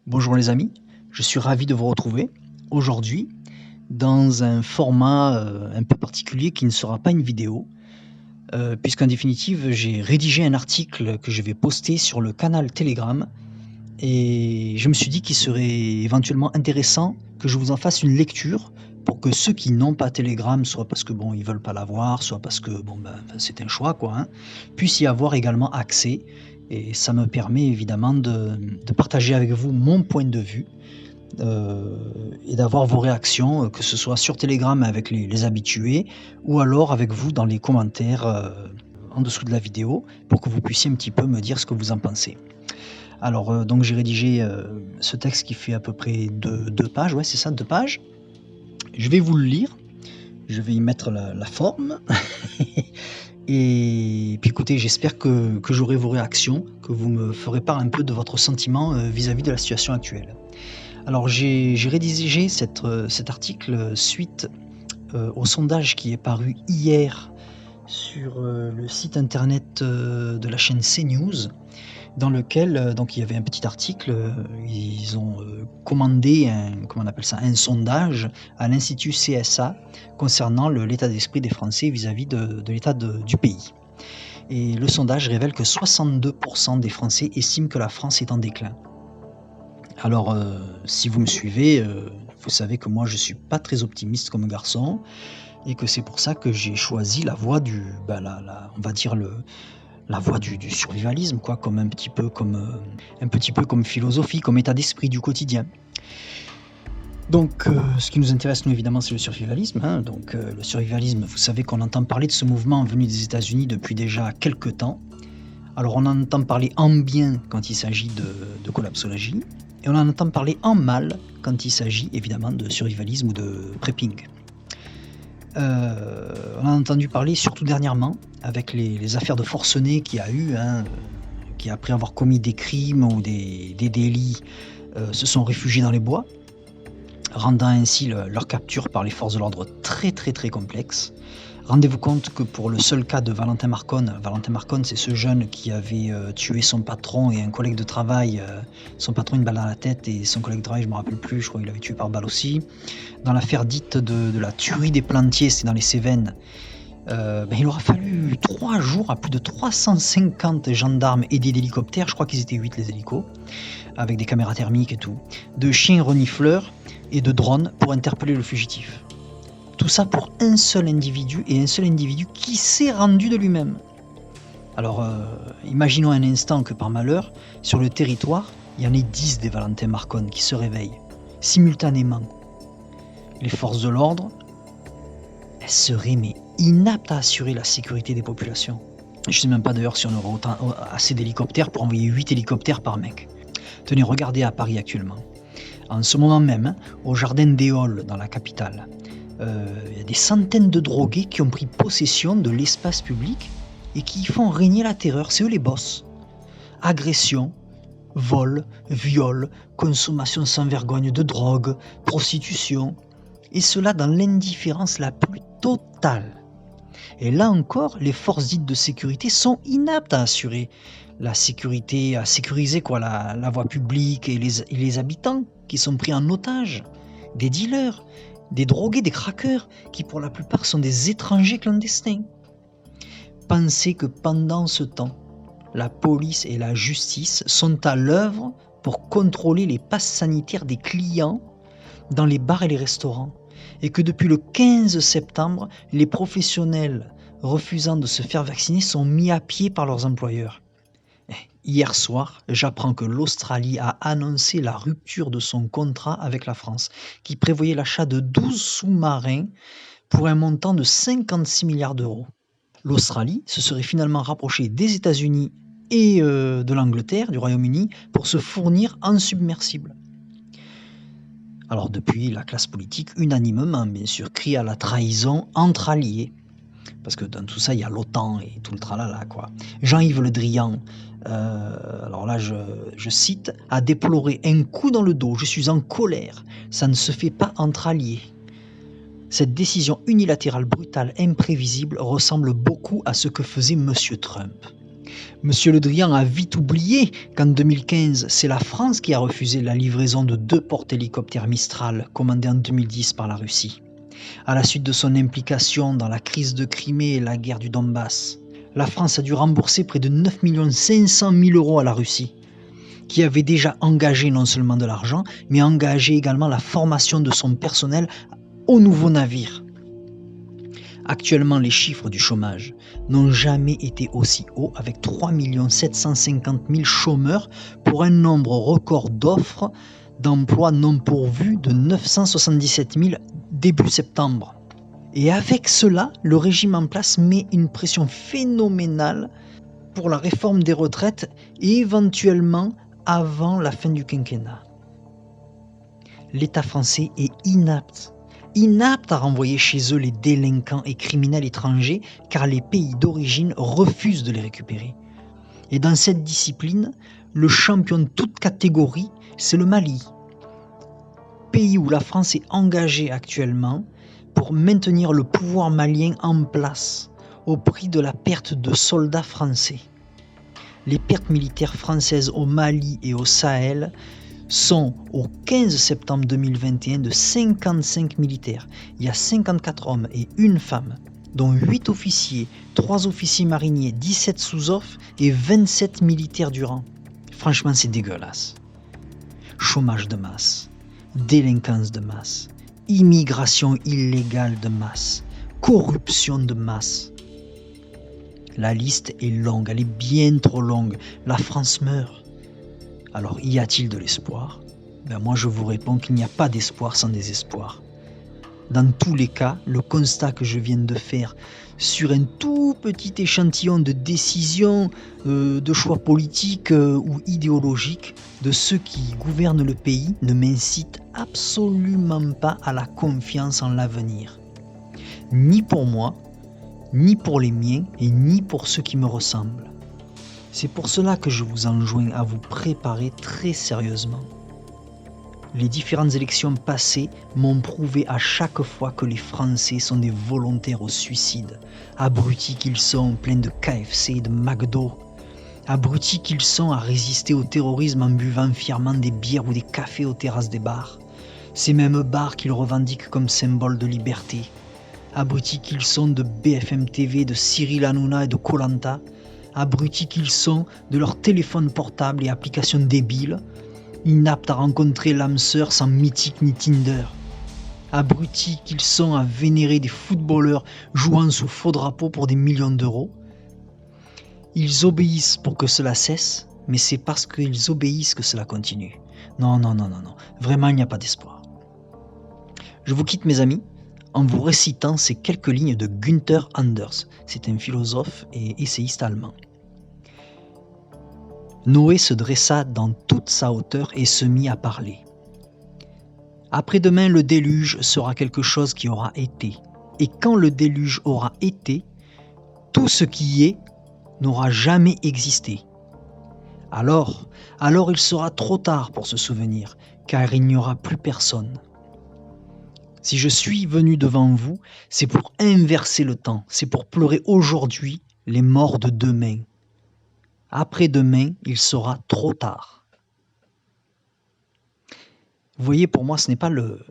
Bonjour les amis, je suis ravi de vous retrouver aujourd'hui dans un format un peu particulier qui ne sera pas une vidéo, puisqu'en définitive j'ai rédigé un article que je vais poster sur le canal Telegram et je me suis dit qu'il serait éventuellement intéressant que je vous en fasse une lecture pour que ceux qui n'ont pas Telegram, soit parce que bon ils veulent pas l'avoir, soit parce que bon ben enfin, c'est un choix quoi, hein, puissent y avoir également accès et ça me permet évidemment de partager avec vous mon point de vue et d'avoir vos réactions, que ce soit sur Telegram avec les habitués ou alors avec vous dans les commentaires, en dessous de la vidéo pour que vous puissiez un petit peu me dire ce que vous en pensez. Alors, donc j'ai rédigé, ce texte qui fait à peu près 2 pages, ouais c'est ça 2 pages. Je vais vous le lire, je vais y mettre la forme et puis écoutez j'espère que j'aurai vos réactions, que vous me ferez part un peu de votre sentiment, vis-à-vis de la situation actuelle. Alors j'ai rédigé cet article suite, au sondage qui est paru hier sur, le site internet, de la chaîne CNews, dans lequel, donc il y avait un petit article, ils ont, commandé un comment on appelle ça? Un sondage à l'institut CSA concernant l'état d'esprit des Français vis-à-vis de l'état du pays et le sondage révèle que 62 des Français estiment que la France est en déclin. Alors, si vous me suivez, vous savez que moi je suis pas très optimiste comme garçon et que c'est pour ça que j'ai choisi la voie du bah, la on va dire la voie du survivalisme quoi, comme un petit peu comme philosophie, comme état d'esprit du quotidien. Donc, ce qui nous intéresse nous évidemment c'est le survivalisme, hein, donc, le survivalisme, vous savez qu'on entend parler de ce mouvement venu des États-Unis depuis déjà quelque temps. Alors on en entend parler en bien quand il s'agit de collapsologie et on en entend parler en mal quand il s'agit évidemment de survivalisme ou de prepping. On en a entendu parler surtout dernièrement avec les affaires de forcenés qu'il y a eu, hein, qui après avoir commis des crimes ou des délits, se sont réfugiés dans les bois, rendant ainsi leur capture par les forces de l'ordre très, très, très complexe. Rendez-vous compte que pour le seul cas de Valentin Marconne c'est ce jeune qui avait, tué son patron et un collègue de travail, son patron une balle dans la tête et son collègue de travail je me rappelle plus, je crois qu'il l'avait tué par balle aussi. Dans l'affaire dite de la tuerie des Plantiers, c'est dans les Cévennes, il aura fallu 3 jours à plus de 350 gendarmes aidés d'hélicoptères, je crois qu'ils étaient 8 les hélicos, avec des caméras thermiques et tout, de chiens renifleurs et de drones pour interpeller le fugitif. Tout ça pour un seul individu et un seul individu qui s'est rendu de lui-même. Alors, imaginons un instant que par malheur, sur le territoire, il y en ait 10 des Valentin Marconne qui se réveillent, simultanément. Les forces de l'ordre, elles seraient mais inaptes à assurer la sécurité des populations. Je ne sais même pas d'ailleurs si on aura assez d'hélicoptères pour envoyer 8 hélicoptères par mec. Tenez, regardez à Paris actuellement. En ce moment même, au jardin des Halles, dans la capitale, il y a des centaines de drogués qui ont pris possession de l'espace public et qui font régner la terreur. C'est eux les boss. Agression, vol, viol, consommation sans vergogne de drogue, prostitution, et cela dans l'indifférence la plus totale. Et là encore, les forces dites de sécurité sont inaptes à assurer la sécurité, à sécuriser quoi, la voie publique et les habitants qui sont pris en otage, des dealers, des drogués, des craqueurs, qui pour la plupart sont des étrangers clandestins. Pensez que pendant ce temps, la police et la justice sont à l'œuvre pour contrôler les passes sanitaires des clients dans les bars et les restaurants, et que depuis le 15 septembre, les professionnels refusant de se faire vacciner sont mis à pied par leurs employeurs. Hier soir, j'apprends que l'Australie a annoncé la rupture de son contrat avec la France, qui prévoyait l'achat de 12 sous-marins pour un montant de 56 milliards d'euros. L'Australie se serait finalement rapprochée des États-Unis et de l'Angleterre, du Royaume-Uni, pour se fournir en submersibles. Alors depuis, la classe politique, unanimement bien sûr, crie à la trahison entre alliés. Parce que dans tout ça, il y a l'OTAN et tout le tralala, quoi. Jean-Yves Le Drian, alors là je cite, a déploré un coup dans le dos, je suis en colère, ça ne se fait pas entre alliés. Cette décision unilatérale, brutale, imprévisible ressemble beaucoup à ce que faisait Monsieur Trump. Monsieur Le Drian a vite oublié qu'en 2015, c'est la France qui a refusé la livraison de 2 porte-hélicoptères Mistral commandés en 2010 par la Russie, à la suite de son implication dans la crise de Crimée et la guerre du Donbass. La France a dû rembourser près de 9 500 000 € à la Russie, qui avait déjà engagé non seulement de l'argent, mais engagé également la formation de son personnel au nouveau navire. Actuellement, les chiffres du chômage n'ont jamais été aussi hauts, avec 3 750 000 chômeurs pour un nombre record d'offres d'emplois non pourvus de 977 000 début septembre. Et avec cela, le régime en place met une pression phénoménale pour la réforme des retraites et éventuellement avant la fin du quinquennat. L'État français est inapte à renvoyer chez eux les délinquants et criminels étrangers car les pays d'origine refusent de les récupérer. Et dans cette discipline, le champion de toute catégorie, c'est le Mali, pays où la France est engagée actuellement pour maintenir le pouvoir malien en place au prix de la perte de soldats français. Les pertes militaires françaises au Mali et au Sahel sont au 15 septembre 2021 de 55 militaires. Il y a 54 hommes et une femme, dont 8 officiers, 3 officiers mariniers, 17 sous-off et 27 militaires du rang. Franchement, c'est dégueulasse. Chômage de masse, délinquance de masse, immigration illégale de masse, corruption de masse. La liste est longue, elle est bien trop longue. La France meurt. Alors, y a-t-il de l'espoir ? Moi, je vous réponds qu'il n'y a pas d'espoir sans désespoir. Dans tous les cas, le constat que je viens de faire sur un tout petit échantillon de décisions, de choix politiques ou idéologiques de ceux qui gouvernent le pays ne m'incite absolument pas à la confiance en l'avenir. Ni pour moi, ni pour les miens et ni pour ceux qui me ressemblent. C'est pour cela que je vous enjoins à vous préparer très sérieusement. Les différentes élections passées m'ont prouvé à chaque fois que les Français sont des volontaires au suicide, abrutis qu'ils sont, pleins de KFC et de McDo, abrutis qu'ils sont à résister au terrorisme en buvant fièrement des bières ou des cafés aux terrasses des bars, ces mêmes bars qu'ils revendiquent comme symbole de liberté, abrutis qu'ils sont de BFM TV, de Cyril Hanouna et de Koh Lanta, abrutis qu'ils sont de leurs téléphones portables et applications débiles, inaptes à rencontrer l'âme sœur sans Mythique ni Tinder, abrutis qu'ils sont à vénérer des footballeurs jouant sous faux drapeaux pour des millions d'euros. Ils obéissent pour que cela cesse, mais c'est parce qu'ils obéissent que cela continue. Non, vraiment il n'y a pas d'espoir. Je vous quitte mes amis, en vous récitant ces quelques lignes de Günther Anders. C'est un philosophe et essayiste allemand. Noé se dressa dans toute sa hauteur et se mit à parler. Après-demain, le déluge sera quelque chose qui aura été. Et quand le déluge aura été, tout ce qui est n'aura jamais existé. Alors il sera trop tard pour se souvenir, car il n'y aura plus personne. Si je suis venu devant vous, c'est pour inverser le temps, c'est pour pleurer aujourd'hui les morts de demain. Après-demain, il sera trop tard. Vous voyez, pour moi, ce n'est pas le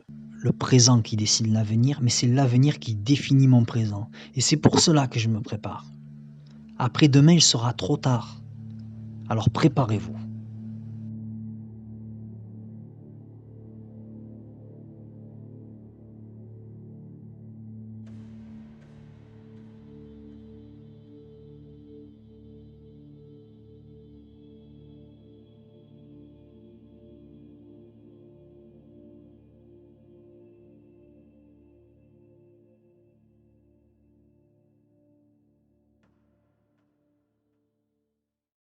présent qui décide l'avenir, mais c'est l'avenir qui définit mon présent. Et c'est pour cela que je me prépare. Après-demain, il sera trop tard. Alors préparez-vous.